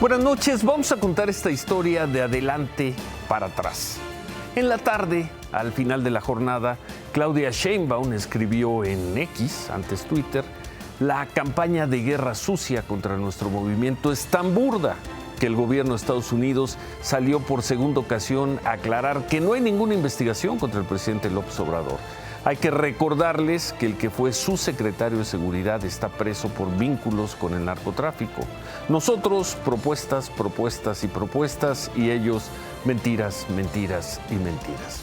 Buenas noches, vamos a contar esta historia de adelante para atrás. En la tarde, al final de la jornada, Claudia Sheinbaum escribió en X, antes Twitter, la campaña de guerra sucia contra nuestro movimiento es tan burda que el gobierno de Estados Unidos salió por segunda ocasión a aclarar que no hay ninguna investigación contra el presidente López Obrador. Hay que recordarles que el que fue su secretario de Seguridad está preso por vínculos con el narcotráfico. Nosotros, propuestas, propuestas y propuestas, y ellos, mentiras, mentiras y mentiras.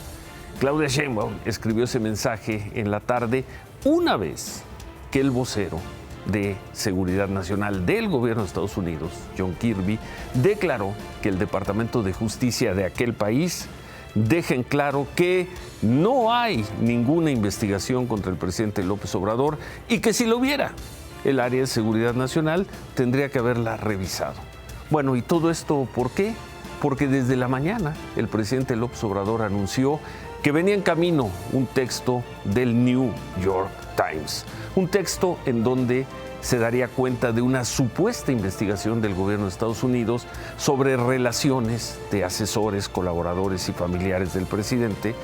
Claudia Sheinbaum escribió ese mensaje en la tarde una vez que el vocero de Seguridad Nacional del gobierno de Estados Unidos, John Kirby, declaró que el Departamento de Justicia de aquel país deja en claro que no hay ninguna investigación contra el presidente López Obrador y que si lo hubiera, el área de Seguridad Nacional tendría que haberla revisado. Bueno, ¿y todo esto por qué? Porque desde la mañana el presidente López Obrador anunció que venía en camino un texto del New York Times, un texto en donde se daría cuenta de una supuesta investigación del gobierno de Estados Unidos sobre relaciones de asesores, colaboradores y familiares del presidente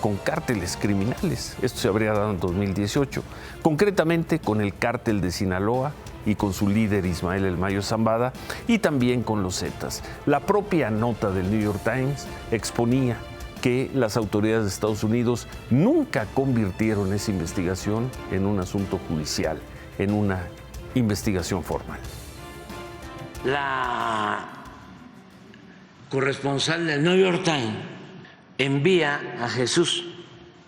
con cárteles criminales. Esto se habría dado en 2018, concretamente con el cártel de Sinaloa y con su líder Ismael El Mayo Zambada y también con los Zetas. La propia nota del New York Times exponía que las autoridades de Estados Unidos nunca convirtieron esa investigación en un asunto judicial, en una investigación formal. La corresponsal del New York Times envía a Jesús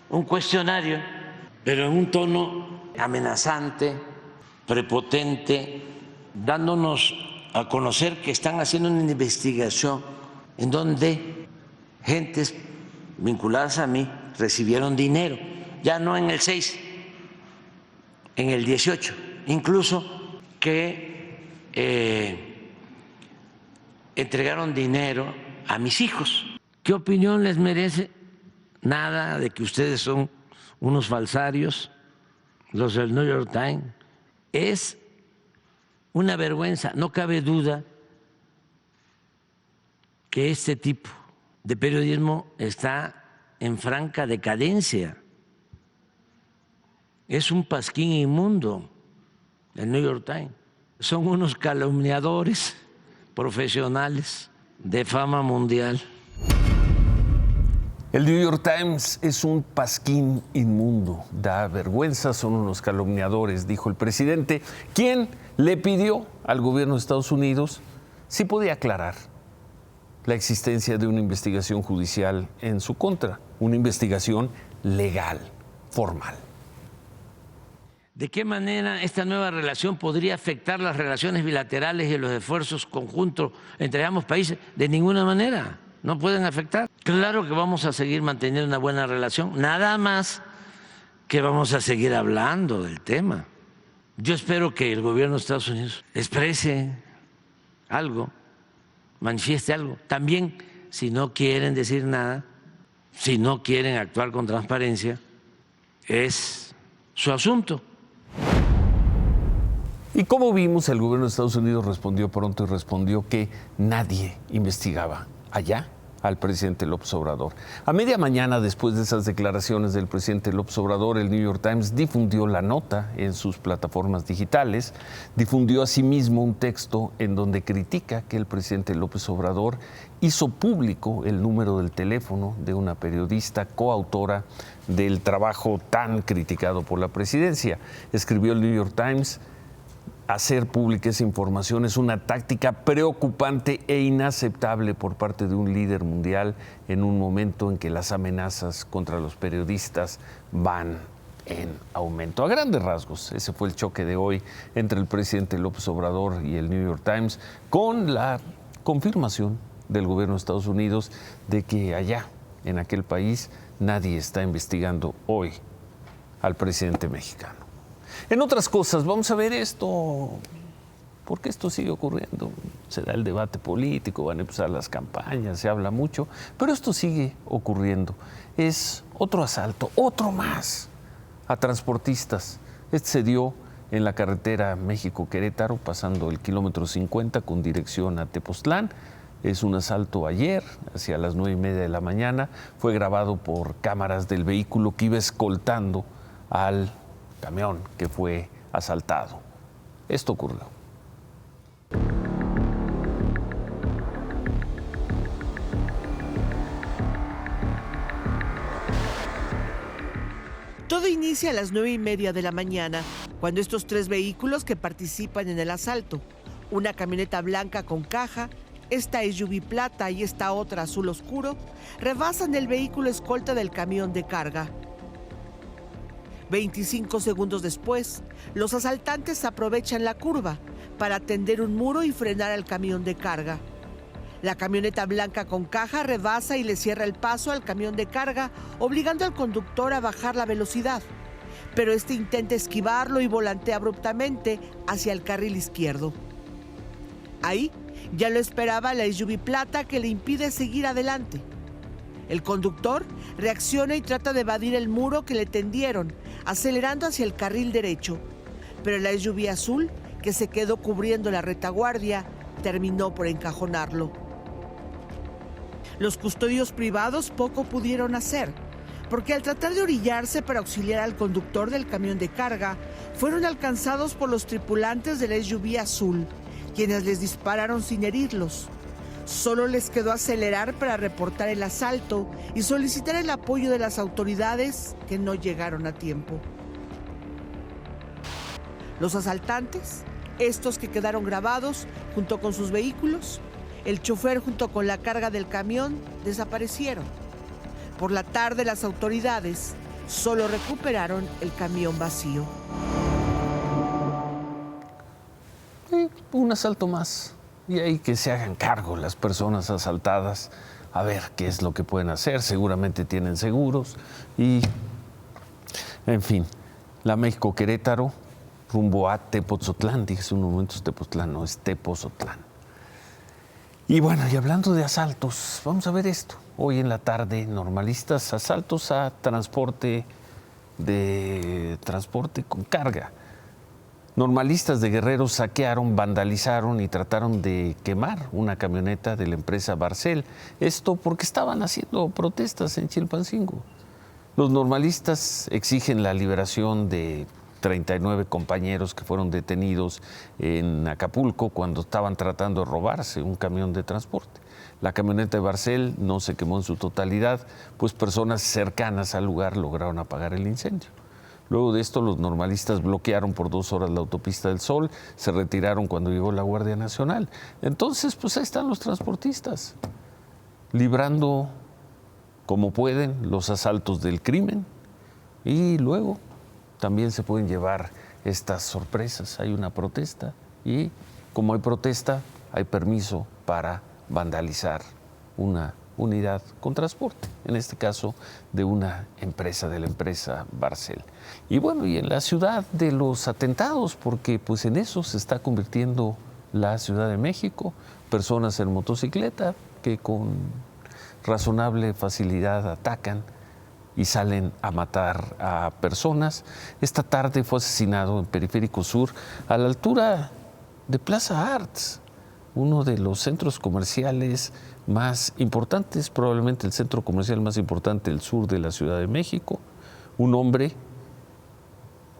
un cuestionario, pero en un tono amenazante, prepotente, dándonos a conocer que están haciendo una investigación en donde gentes vinculadas a mí recibieron dinero, ya no en el 6, en el 18, incluso que entregaron dinero a mis hijos. ¿Qué opinión les merece? Nada de que ustedes son unos falsarios, los del New York Times. Es una vergüenza, no cabe duda que este tipo de periodismo está en franca decadencia. Es un pasquín inmundo. El New York Times. Son unos calumniadores profesionales de fama mundial. El New York Times es un pasquín inmundo, da vergüenza, son unos calumniadores, dijo el presidente, quien le pidió al gobierno de Estados Unidos si podía aclarar la existencia de una investigación judicial en su contra, una investigación legal, formal. ¿De qué manera esta nueva relación podría afectar las relaciones bilaterales y los esfuerzos conjuntos entre ambos países? De ninguna manera, no pueden afectar. Claro que vamos a seguir manteniendo una buena relación, nada más que vamos a seguir hablando del tema. Yo espero que el gobierno de Estados Unidos exprese algo, manifieste algo. También, si no quieren decir nada, si no quieren actuar con transparencia, es su asunto. Y como vimos, el gobierno de Estados Unidos respondió pronto y respondió que nadie investigaba allá al presidente López Obrador. A media mañana, después de esas declaraciones del presidente López Obrador, el New York Times difundió la nota en sus plataformas digitales, difundió asimismo un texto en donde critica que el presidente López Obrador hizo público el número del teléfono de una periodista coautora del trabajo tan criticado por la presidencia. Escribió el New York Times: hacer pública esa información es una táctica preocupante e inaceptable por parte de un líder mundial en un momento en que las amenazas contra los periodistas van en aumento. A grandes rasgos, ese fue el choque de hoy entre el presidente López Obrador y el New York Times, con la confirmación del gobierno de Estados Unidos de que allá, en aquel país, nadie está investigando hoy al presidente mexicano. En otras cosas, vamos a ver esto, porque esto sigue ocurriendo. Se da el debate político, van a empezar las campañas, se habla mucho, pero esto sigue ocurriendo. Es otro asalto, otro más, a transportistas. Este se dio en la carretera México-Querétaro, pasando el kilómetro 50 con dirección a Tepoztlán. Es un asalto ayer, hacia las 9:30 de la mañana. Fue grabado por cámaras del vehículo que iba escoltando al camión que fue asaltado. Esto ocurrió. Todo inicia a las 9:30 de la mañana, cuando estos tres vehículos que participan en el asalto, una camioneta blanca con caja, esta SUV plata y esta otra azul oscuro, rebasan el vehículo escolta del camión de carga. 25 segundos después, los asaltantes aprovechan la curva para tender un muro y frenar al camión de carga. La camioneta blanca con caja rebasa y le cierra el paso al camión de carga, obligando al conductor a bajar la velocidad. Pero este intenta esquivarlo y volantea abruptamente hacia el carril izquierdo. Ahí ya lo esperaba la SUV plata, que le impide seguir adelante. El conductor reacciona y trata de evadir el muro que le tendieron, acelerando hacia el carril derecho. Pero la SUV azul, que se quedó cubriendo la retaguardia, terminó por encajonarlo. Los custodios privados poco pudieron hacer, porque al tratar de orillarse para auxiliar al conductor del camión de carga, fueron alcanzados por los tripulantes de la SUV azul, quienes les dispararon sin herirlos. Solo les quedó acelerar para reportar el asalto y solicitar el apoyo de las autoridades, que no llegaron a tiempo. Los asaltantes, estos que quedaron grabados junto con sus vehículos, el chofer junto con la carga del camión, desaparecieron. Por la tarde, las autoridades solo recuperaron el camión vacío. Un asalto más. Y ahí que se hagan cargo las personas asaltadas, a ver qué es lo que pueden hacer. Seguramente tienen seguros. Y, en fin, la México-Querétaro rumbo a Tepoztlán. Dije hace unos momentos Tepoztlán, no, es Tepoztlán. Y bueno, y hablando de asaltos, vamos a ver esto. Hoy en la tarde, normalistas, asaltos a transporte con carga. Normalistas de Guerrero saquearon, vandalizaron y trataron de quemar una camioneta de la empresa Barcel. Esto porque estaban haciendo protestas en Chilpancingo. Los normalistas exigen la liberación de 39 compañeros que fueron detenidos en Acapulco cuando estaban tratando de robarse un camión de transporte. La camioneta de Barcel no se quemó en su totalidad, pues personas cercanas al lugar lograron apagar el incendio. Luego de esto, los normalistas bloquearon por 2 horas la autopista del Sol, se retiraron cuando llegó la Guardia Nacional. Entonces, pues ahí están los transportistas, librando como pueden los asaltos del crimen, y luego también se pueden llevar estas sorpresas. Hay una protesta y como hay protesta, hay permiso para vandalizar una unidad con transporte, en este caso de una empresa, de la empresa Barcel. Y bueno, y en la ciudad de los atentados, porque pues en eso se está convirtiendo la Ciudad de México, personas en motocicleta que con razonable facilidad atacan y salen a matar a personas. Esta tarde fue asesinado en Periférico Sur, a la altura de Plaza Arts, uno de los centros comerciales más importantes, probablemente el centro comercial más importante del sur de la Ciudad de México. Un hombre,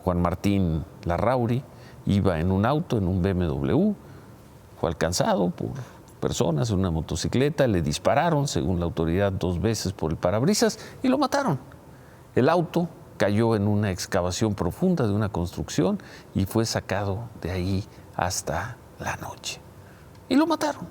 Juan Martín Larrauri, iba en un auto, en un BMW, fue alcanzado por personas en una motocicleta, le dispararon, según la autoridad, 2 veces por el parabrisas y lo mataron. El auto cayó en una excavación profunda de una construcción y fue sacado de ahí hasta la noche. Y lo mataron.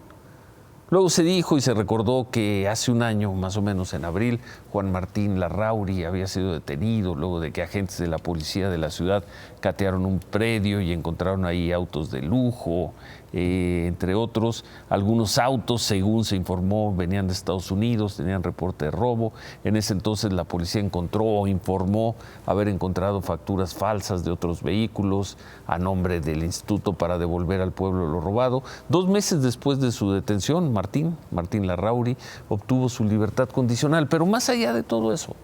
Luego se dijo y se recordó que hace un año, más o menos en abril, Juan Martín Larrauri había sido detenido luego de que agentes de la policía de la ciudad catearon un predio y encontraron ahí autos de lujo, entre otros. Algunos autos, según se informó, venían de Estados Unidos, tenían reporte de robo. En ese entonces la policía encontró o informó haber encontrado facturas falsas de otros vehículos a nombre del instituto para devolver al pueblo lo robado. 2 meses después de su detención, Martín Larrauri obtuvo su libertad condicional. Pero más allá de todo eso,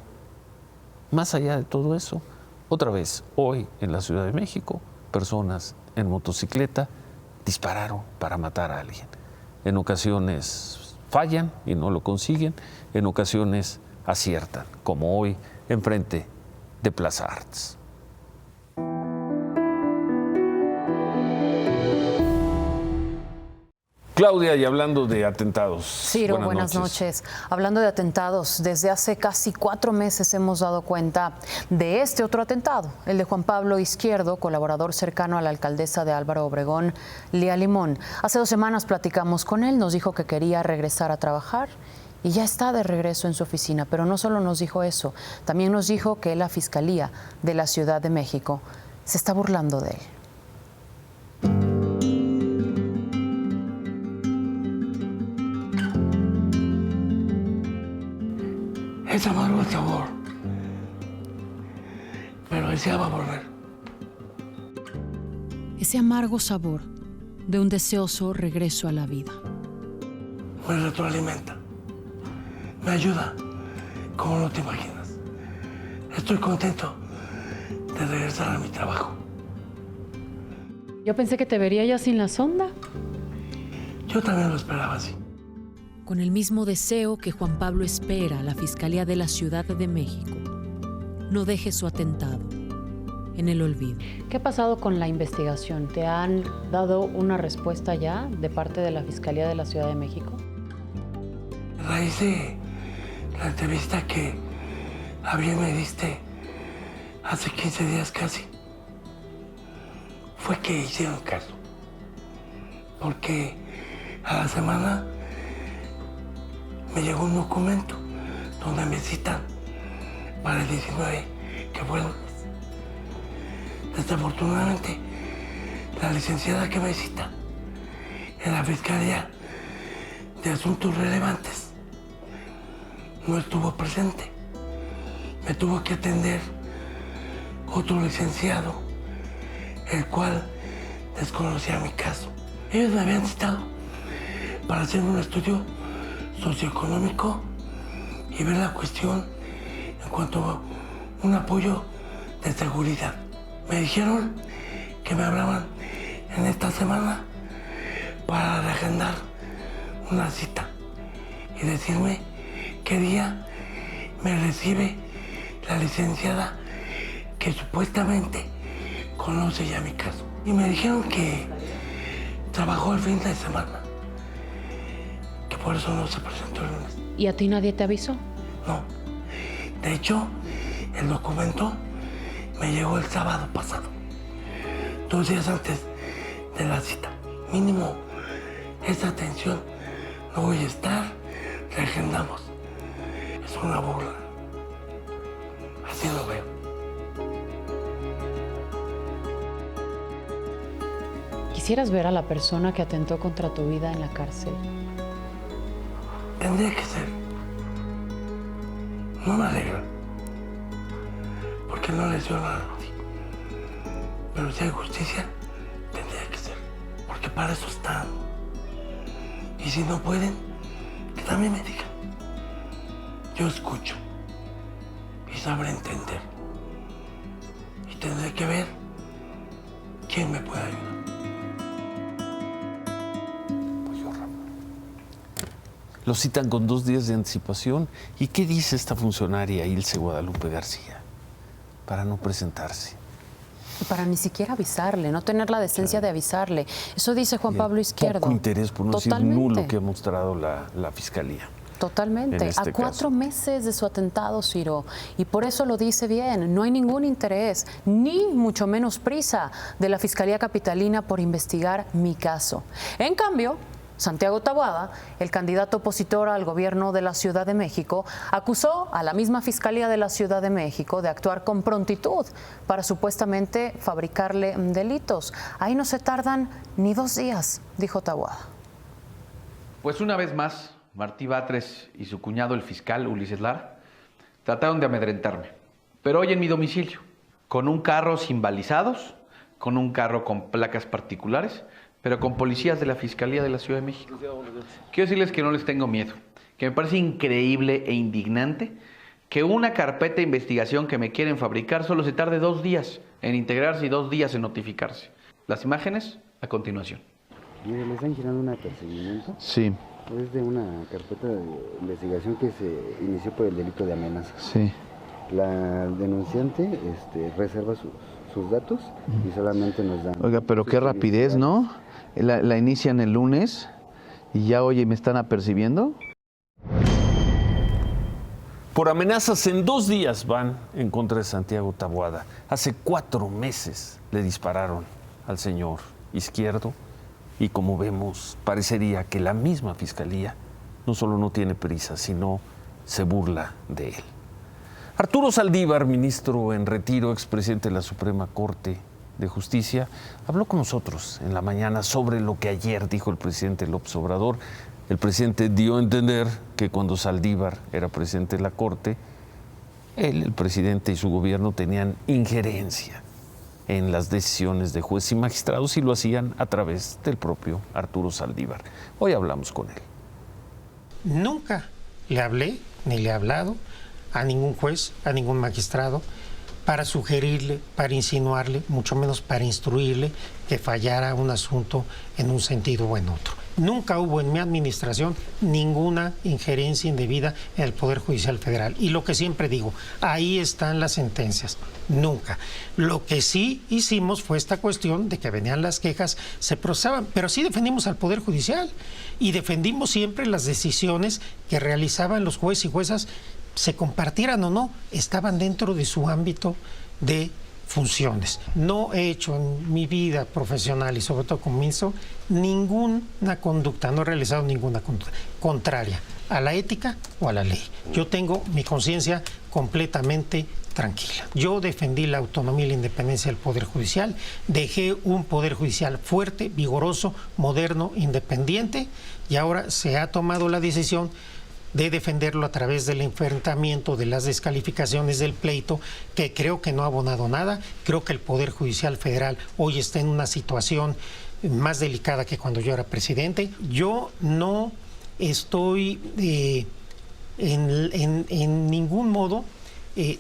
otra vez, hoy en la Ciudad de México, personas en motocicleta dispararon para matar a alguien. En ocasiones fallan y no lo consiguen, en ocasiones aciertan, como hoy enfrente de Plaza Arts. Claudia, y hablando de atentados. Ciro, buenas noches. Hablando de atentados, desde hace casi 4 meses hemos dado cuenta de este otro atentado, el de Juan Pablo Izquierdo, colaborador cercano a la alcaldesa de Álvaro Obregón, Lía Limón. Hace 2 semanas platicamos con él, nos dijo que quería regresar a trabajar y ya está de regreso en su oficina. Pero no solo nos dijo eso, también nos dijo que la Fiscalía de la Ciudad de México se está burlando de él. Es amargo el sabor, pero deseaba volver. Ese amargo sabor de un deseoso regreso a la vida. Me retroalimenta, me ayuda, como no te imaginas. Estoy contento de regresar a mi trabajo. Yo pensé que te vería ya sin la sonda. Yo también lo esperaba así. Con el mismo deseo que Juan Pablo espera a la Fiscalía de la Ciudad de México, no deje su atentado en el olvido. ¿Qué ha pasado con la investigación? ¿Te han dado una respuesta ya de parte de la Fiscalía de la Ciudad de México? A raíz de la entrevista que me diste hace 15 días casi, fue que hicieron caso. Porque a la semana me llegó un documento donde me citan para el 19, que fue el lunes. Desafortunadamente, la licenciada que me cita en la Fiscalía de Asuntos Relevantes no estuvo presente. Me tuvo que atender otro licenciado, el cual desconocía mi caso. Ellos me habían citado para hacer un estudio socioeconómico y ver la cuestión en cuanto a un apoyo de seguridad. Me dijeron que me hablaban en esta semana para reagendar una cita y decirme qué día me recibe la licenciada que supuestamente conoce ya mi caso. Y me dijeron que trabajó el fin de semana, que por eso no se presentó el lunes. ¿Y a ti nadie te avisó? No. De hecho, el documento me llegó el sábado pasado, 2 días antes de la cita. Mínimo, esa atención no voy a estar, reagendamos. Es una burla. Así lo veo. ¿Quisieras ver a la persona que atentó contra tu vida en la cárcel? Tendría que ser. No me alegra, porque no les dio nada a nadie. Pero si hay justicia, tendría que ser, porque para eso están. Y si no pueden, que también me digan. Yo escucho y sabré entender. Y tendré que ver quién me puede ayudar. Lo citan con 2 días de anticipación. ¿Y qué dice esta funcionaria Ilse Guadalupe García para no presentarse? Y para ni siquiera avisarle, no tener la decencia de avisarle. Eso dice Juan Pablo Izquierdo. Poco interés, por no decir nulo, que ha mostrado la Fiscalía. Totalmente. A 4 meses de su atentado, Ciro. Y por eso lo dice bien. No hay ningún interés, ni mucho menos prisa, de la Fiscalía Capitalina por investigar mi caso. En cambio, Santiago Taboada, el candidato opositor al gobierno de la Ciudad de México, acusó a la misma Fiscalía de la Ciudad de México de actuar con prontitud para supuestamente fabricarle delitos. Ahí no se tardan ni 2 días, dijo Taboada. Pues una vez más, Martí Batres y su cuñado, el fiscal Ulises Lara, trataron de amedrentarme. Pero hoy en mi domicilio, con un carro sin balizados, con un carro con placas particulares, pero con policías de la Fiscalía de la Ciudad de México. Quiero decirles que no les tengo miedo, que me parece increíble e indignante que una carpeta de investigación que me quieren fabricar solo se tarde 2 días en integrarse y 2 días en notificarse. Las imágenes a continuación. Mire, le están girando un apercibimiento. Sí. Es de una carpeta de investigación que se inició por el delito de amenaza. Sí. La denunciante reserva sus datos y solamente nos dan... Oiga, pero qué rapidez, ¿no? La inician el lunes y ya, oye, ¿me están apercibiendo? Por amenazas en 2 días van en contra de Santiago Taboada. Hace 4 meses le dispararon al señor Izquierdo y como vemos, parecería que la misma fiscalía no solo no tiene prisa, sino se burla de él. Arturo Saldívar, ministro en retiro, expresidente de la Suprema Corte de Justicia, habló con nosotros en la mañana sobre lo que ayer dijo el presidente López Obrador. El presidente dio a entender que cuando Saldívar era presidente de la Corte, él, el presidente y su gobierno tenían injerencia en las decisiones de jueces y magistrados y lo hacían a través del propio Arturo Saldívar. Hoy hablamos con él. Nunca le hablé ni le he hablado a ningún juez, a ningún magistrado, para sugerirle, para insinuarle, mucho menos para instruirle que fallara un asunto en un sentido o en otro. Nunca hubo en mi administración ninguna injerencia indebida en el Poder Judicial Federal. Y lo que siempre digo, ahí están las sentencias. Nunca. Lo que sí hicimos fue esta cuestión de que venían las quejas, se procesaban, pero sí defendimos al Poder Judicial y defendimos siempre las decisiones que realizaban los jueces y juezas, se compartieran o no, estaban dentro de su ámbito de funciones. No he hecho en mi vida profesional y sobre todo como ministro ninguna conducta, no he realizado ninguna conducta contraria a la ética o a la ley. Yo tengo mi conciencia completamente tranquila. Yo defendí la autonomía y la independencia del Poder Judicial, dejé un Poder Judicial fuerte, vigoroso, moderno, independiente y ahora se ha tomado la decisión de defenderlo a través del enfrentamiento, de las descalificaciones del pleito, que creo que no ha abonado nada. Creo que el Poder Judicial Federal hoy está en una situación más delicada que cuando yo era presidente. Yo no estoy en ningún modo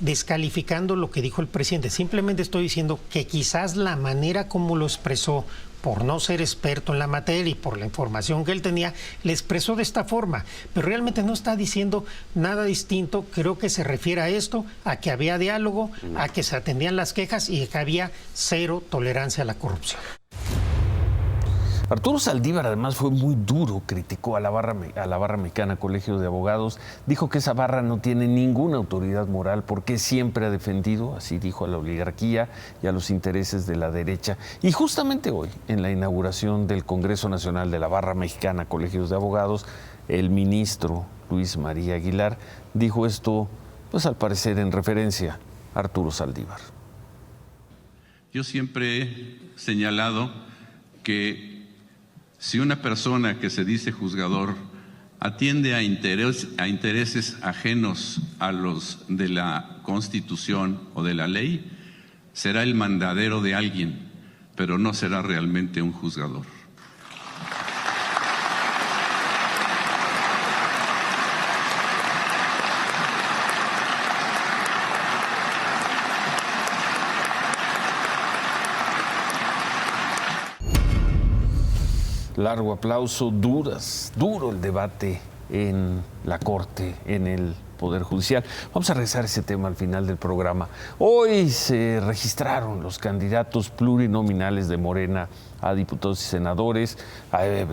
descalificando lo que dijo el presidente. Simplemente estoy diciendo que quizás la manera como lo expresó, por no ser experto en la materia y por la información que él tenía, le expresó de esta forma, pero realmente no está diciendo nada distinto. Creo que se refiere a esto, a que había diálogo, a que se atendían las quejas y que había cero tolerancia a la corrupción. Arturo Saldívar además fue muy duro, criticó a la barra mexicana Colegio de Abogados, dijo que esa barra no tiene ninguna autoridad moral porque siempre ha defendido, así dijo, a la oligarquía y a los intereses de la derecha. Y justamente hoy, en la inauguración del Congreso Nacional de la Barra Mexicana Colegios de Abogados, el ministro Luis María Aguilar dijo esto, pues al parecer en referencia a Arturo Saldívar. Yo siempre he señalado que si una persona que se dice juzgador atiende a intereses ajenos a los de la Constitución o de la ley, será el mandadero de alguien, pero no será realmente un juzgador. Largo aplauso, duro el debate en la Corte, en el Poder Judicial. Vamos a regresar a ese tema al final del programa. Hoy se registraron los candidatos plurinominales de Morena a diputados y senadores.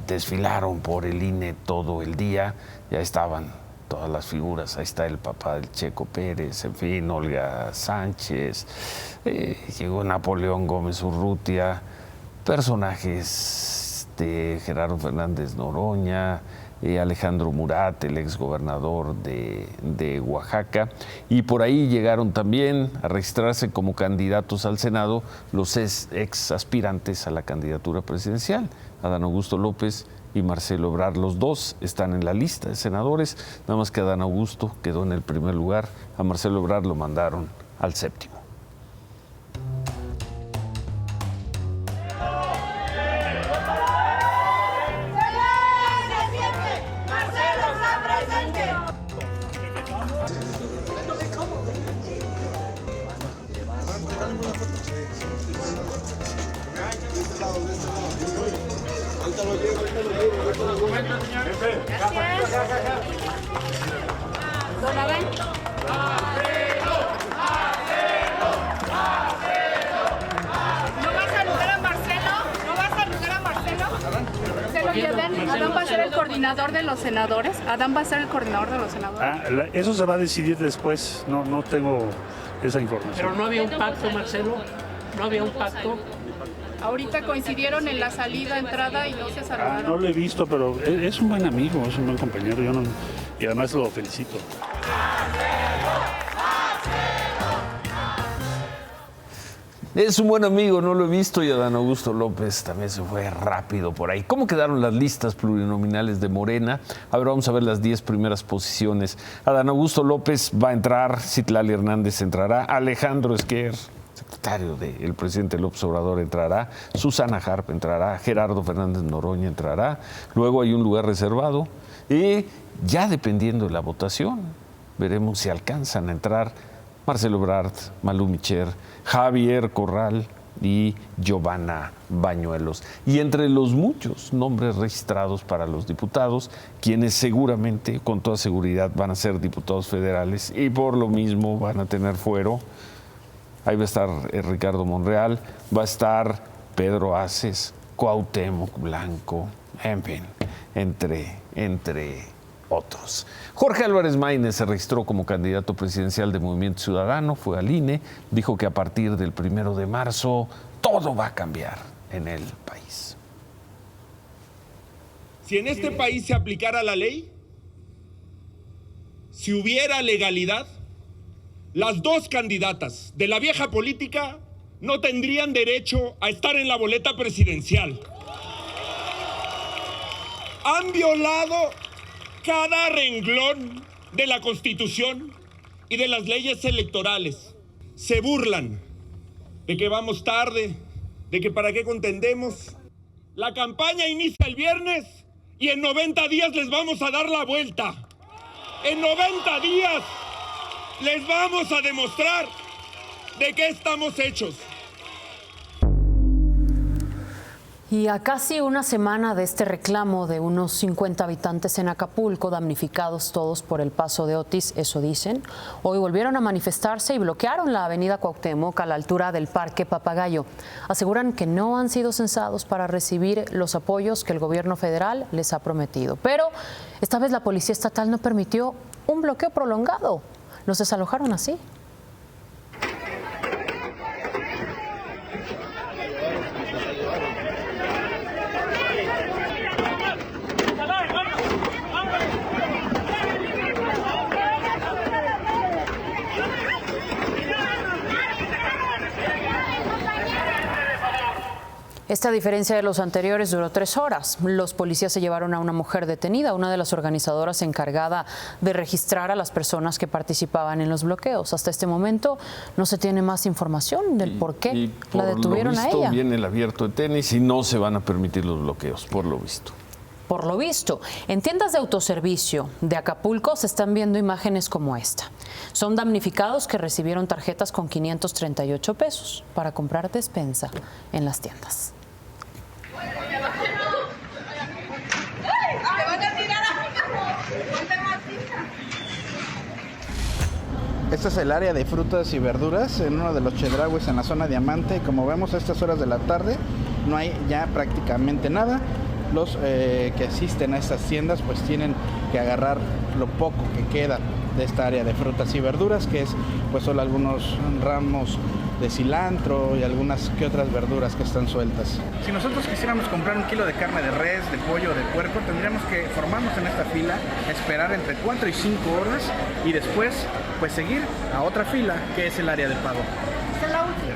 Desfilaron por el INE todo el día. Ya estaban todas las figuras. Ahí está el papá del Checo Pérez, en fin, Olga Sánchez. Llegó Napoleón Gómez Urrutia. Personajes de Gerardo Fernández Noroña, Alejandro Murat, el exgobernador de Oaxaca, y por ahí llegaron también a registrarse como candidatos al Senado los ex aspirantes a la candidatura presidencial, Adán Augusto López y Marcelo Ebrard. Los dos están en la lista de senadores, nada más que Adán Augusto quedó en el primer lugar, a Marcelo Ebrard lo mandaron al séptimo. Don Adán. ¿No va a saludar a Marcelo? ¿No va a saludar a Marcelo? Se lo lleven. Adán va a ser el coordinador de los senadores. Adán va a ser el coordinador de los senadores. Eso se va a decidir después. No tengo esa información. Pero no había un pacto, Marcelo. No había un pacto. Ahorita coincidieron en la salida, entrada y no se saludaron. No lo he visto, pero es un buen amigo, es un buen compañero. Y además lo felicito. Es un buen amigo, no lo he visto, y Adán Augusto López también se fue rápido por ahí. ¿Cómo quedaron las listas plurinominales de Morena? A ver, vamos a ver las 10 primeras posiciones. Adán Augusto López va a entrar, Citlali Hernández entrará, Alejandro Esquer, secretario del presidente López Obrador, entrará, Susana Harp entrará, Gerardo Fernández Noroña entrará, luego hay un lugar reservado y ya dependiendo de la votación, veremos si alcanzan a entrar Marcelo Ebrard, Malú Micher, Javier Corral y Giovanna Bañuelos. Y entre los muchos nombres registrados para los diputados, quienes seguramente, con toda seguridad, van a ser diputados federales y por lo mismo van a tener fuero. Ahí va a estar Ricardo Monreal, va a estar Pedro Aces, Cuauhtémoc Blanco, en fin, entre otros. Jorge Álvarez Maínez se registró como candidato presidencial de Movimiento Ciudadano, fue al INE, dijo que a partir del 1 de marzo todo va a cambiar en el país. Si en este país se aplicara la ley, si hubiera legalidad, las dos candidatas de la vieja política no tendrían derecho a estar en la boleta presidencial. Han violado cada renglón de la Constitución y de las leyes electorales. Se burlan de que vamos tarde, de que para qué contendemos. La campaña inicia el viernes y en 90 días les vamos a dar la vuelta. En 90 días les vamos a demostrar de qué estamos hechos. Y a casi una semana de este reclamo de unos 50 habitantes en Acapulco, damnificados todos por el paso de Otis, eso dicen, hoy volvieron a manifestarse y bloquearon la avenida Cuauhtémoc a la altura del Parque Papagayo. Aseguran que no han sido censados para recibir los apoyos que el gobierno federal les ha prometido. Pero esta vez la policía estatal no permitió un bloqueo prolongado. Los desalojaron así. Esta, a diferencia de los anteriores, duró 3 horas. Los policías se llevaron a una mujer detenida, una de las organizadoras encargada de registrar a las personas que participaban en los bloqueos. Hasta este momento no se tiene más información del por qué la detuvieron a ella. Viene el abierto de tenis y no se van a permitir los bloqueos, por lo visto. Por lo visto, en tiendas de autoservicio de Acapulco se están viendo imágenes como esta. Son damnificados que recibieron tarjetas con 538 pesos para comprar despensa en las tiendas. Este es el área de frutas y verduras en uno de los chedrauis en la zona Diamante. Como vemos, a estas horas de la tarde no hay ya prácticamente nada. Los que asisten a estas tiendas pues tienen que agarrar lo poco que queda de esta área de frutas y verduras, que es pues solo algunos ramos de cilantro y algunas que otras verduras que están sueltas. Si nosotros quisiéramos comprar 1 kilo de carne de res, de pollo o de puerco, tendríamos que formarnos en esta fila, esperar entre 4 y 5 horas y después pues seguir a otra fila que es el área de pago. Esta es la última.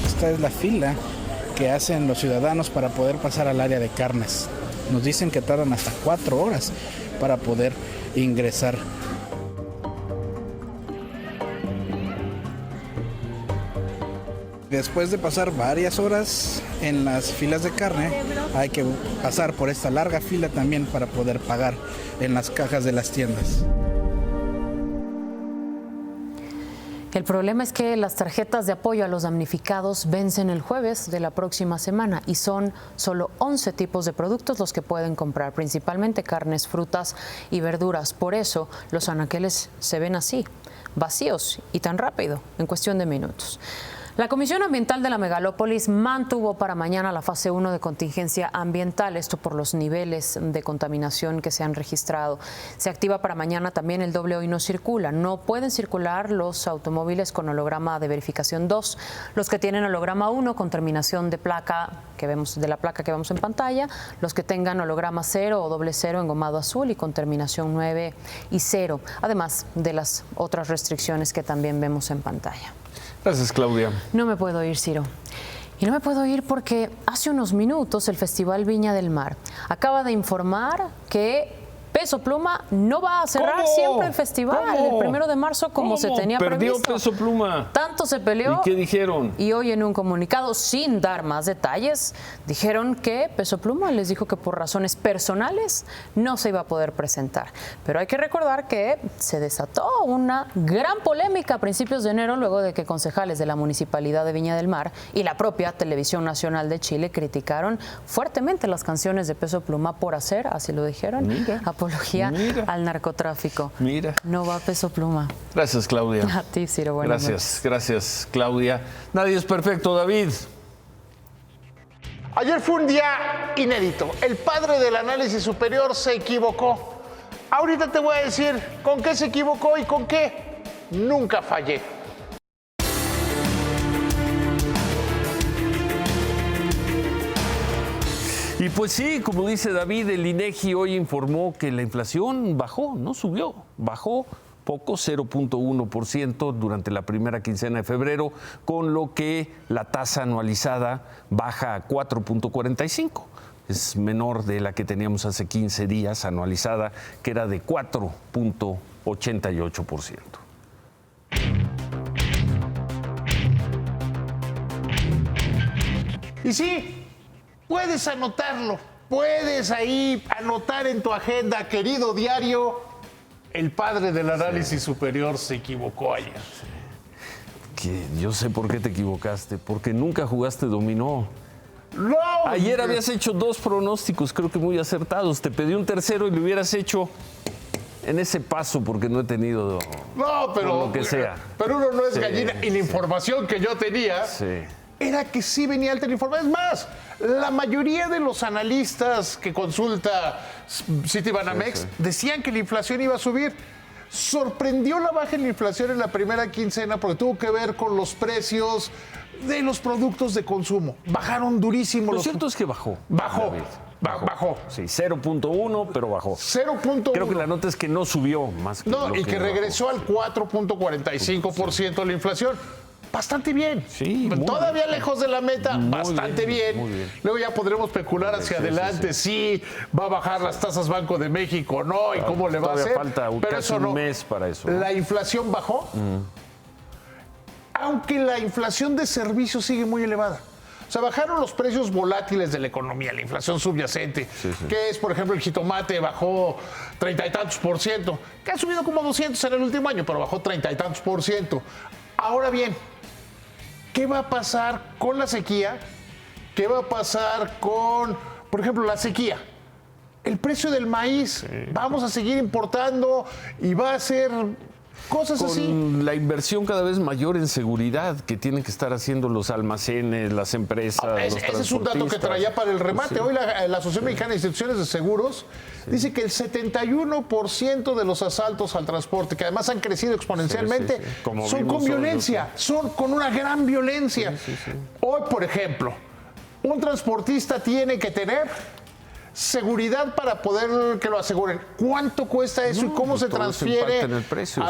Esta es la fila que hacen los ciudadanos para poder pasar al área de carnes. Nos dicen que tardan hasta 4 horas para poder ingresar. Después de pasar varias horas en las filas de carne, hay que pasar por esta larga fila también para poder pagar en las cajas de las tiendas. El problema es que las tarjetas de apoyo a los damnificados vencen el jueves de la próxima semana y son solo 11 tipos de productos los que pueden comprar, principalmente carnes, frutas y verduras. Por eso los anaqueles se ven así, vacíos y tan rápido, en cuestión de minutos. La Comisión Ambiental de la Megalópolis mantuvo para mañana la fase 1 de contingencia ambiental, esto por los niveles de contaminación que se han registrado. Se activa para mañana también el doble hoy no circula. No pueden circular los automóviles con holograma de verificación 2, los que tienen holograma 1 con terminación de placa de la placa que vemos en pantalla, los que tengan holograma 0 o doble 0 engomado azul y con terminación 9 y 0, además de las otras restricciones que también vemos en pantalla. Gracias, Claudia. No me puedo ir, Ciro. Y no me puedo ir porque hace unos minutos el Festival Viña del Mar acaba de informar que Peso Pluma no va a cerrar siempre el festival el 1 de marzo como se tenía previsto. Perdió Peso Pluma. Tanto se peleó. ¿Y qué dijeron? Y hoy en un comunicado, sin dar más detalles, dijeron que Peso Pluma les dijo que por razones personales no se iba a poder presentar. Pero hay que recordar que se desató una gran polémica a principios de enero luego de que concejales de la Municipalidad de Viña del Mar y la propia Televisión Nacional de Chile criticaron fuertemente las canciones de Peso Pluma por hacer, así lo dijeron, apología al narcotráfico. No va Peso Pluma. Gracias, Claudia. A ti, Ciro. Buenas noches. Gracias, Claudia. Nadie es perfecto, David. Ayer fue un día inédito. El padre del análisis superior se equivocó. Ahorita te voy a decir con qué se equivocó y con qué nunca fallé. Y pues sí, como dice David, el INEGI hoy informó que la inflación bajó, no subió, bajó poco, 0.1% durante la primera quincena de febrero, con lo que la tasa anualizada baja a 4.45%. Es menor de la que teníamos hace 15 días anualizada, que era de 4.88%. Y sí, puedes anotarlo, puedes ahí anotar en tu agenda, querido diario, el padre del análisis superior se equivocó ayer. Que yo sé por qué te equivocaste, porque nunca jugaste dominó. No. Ayer habías hecho 2 pronósticos, creo que muy acertados. Te pedí un tercero y lo hubieras hecho en ese paso, porque no he tenido lo que sea. Pero uno no es gallina, y la información que yo tenía era que sí venía alta la información. Es más, la mayoría de los analistas que consulta Citibanamex decían que la inflación iba a subir. Sorprendió la baja en la inflación en la primera quincena porque tuvo que ver con los precios de los productos de consumo. Bajaron durísimo. Lo cierto es que bajó. Bajó. Sí, 0.1, pero bajó. 0.1. Creo que la nota es que no subió más. No, y que regresó al 4.45% la inflación. Bastante bien. Sí, todavía bien. Lejos de la meta, bastante bien. Muy bien. Luego ya podremos especular hacia adelante si va a bajar las tasas Banco de México o no y cómo le va a hacer. Falta pero casi un mes para eso. La inflación bajó, aunque la inflación de servicios sigue muy elevada. O sea, bajaron los precios volátiles de la economía, la inflación subyacente, que es, por ejemplo, el jitomate bajó 30 y tantos %, que ha subido como 200 en el último año, pero bajó 30 y tantos %. Ahora bien, ¿qué va a pasar con la sequía? ¿Qué va a pasar con, por ejemplo, la sequía? El precio del maíz, vamos a seguir importando y va a ser cosas así. Con la inversión cada vez mayor en seguridad que tienen que estar haciendo los almacenes, las empresas, ese es un dato que traía para el remate. Hoy la Asociación Mexicana de Instituciones de Seguros dice que el 71% de los asaltos al transporte, que además han crecido exponencialmente, son con violencia, son con una gran violencia. Hoy, por ejemplo, un transportista tiene que tener seguridad para poder que lo aseguren. ¿Cuánto cuesta eso y cómo se transfiere en el precio,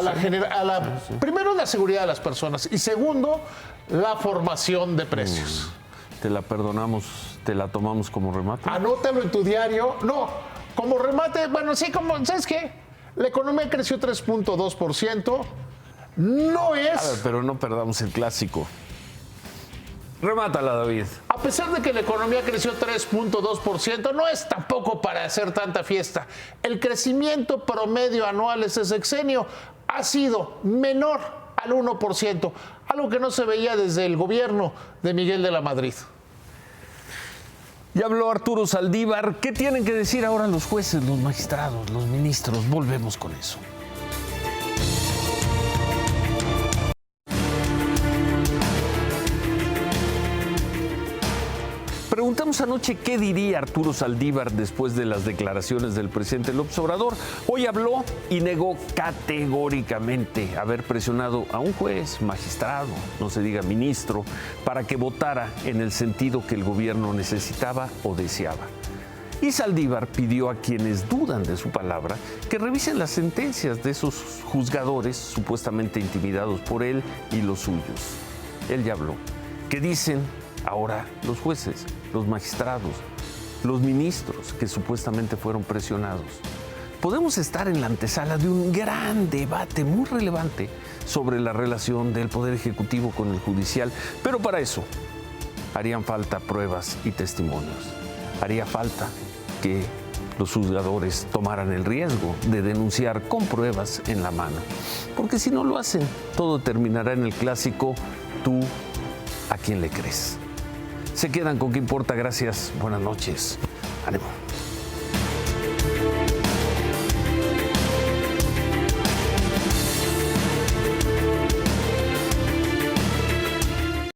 primero, la seguridad de las personas y segundo, la formación de precios? Te la perdonamos, te la tomamos como remate. Anótalo en tu diario. No, como remate, bueno, sí, como, ¿sabes qué? La economía creció 3.2%. No es... A ver, pero no perdamos el clásico. Remátala, David. A pesar de que la economía creció 3.2%, no es tampoco para hacer tanta fiesta. El crecimiento promedio anual ese sexenio ha sido menor al 1%, algo que no se veía desde el gobierno de Miguel de la Madrid. Ya habló Arturo Saldívar. ¿Qué tienen que decir ahora los jueces, los magistrados, los ministros? Volvemos con eso. Preguntamos anoche qué diría Arturo Saldívar después de las declaraciones del presidente López Obrador. Hoy habló y negó categóricamente haber presionado a un juez, magistrado, no se diga ministro, para que votara en el sentido que el gobierno necesitaba o deseaba. Y Saldívar pidió a quienes dudan de su palabra que revisen las sentencias de esos juzgadores supuestamente intimidados por él y los suyos. Él ya habló. ¿Qué dicen ahora los jueces, los magistrados, los ministros que supuestamente fueron presionados? Podemos estar en la antesala de un gran debate muy relevante sobre la relación del Poder Ejecutivo con el Judicial, pero para eso harían falta pruebas y testimonios. Haría falta que los juzgadores tomaran el riesgo de denunciar con pruebas en la mano, porque si no lo hacen, todo terminará en el clásico ¿tú a quién le crees? Se quedan con ¿Qué importa? Gracias, buenas noches, ánimo.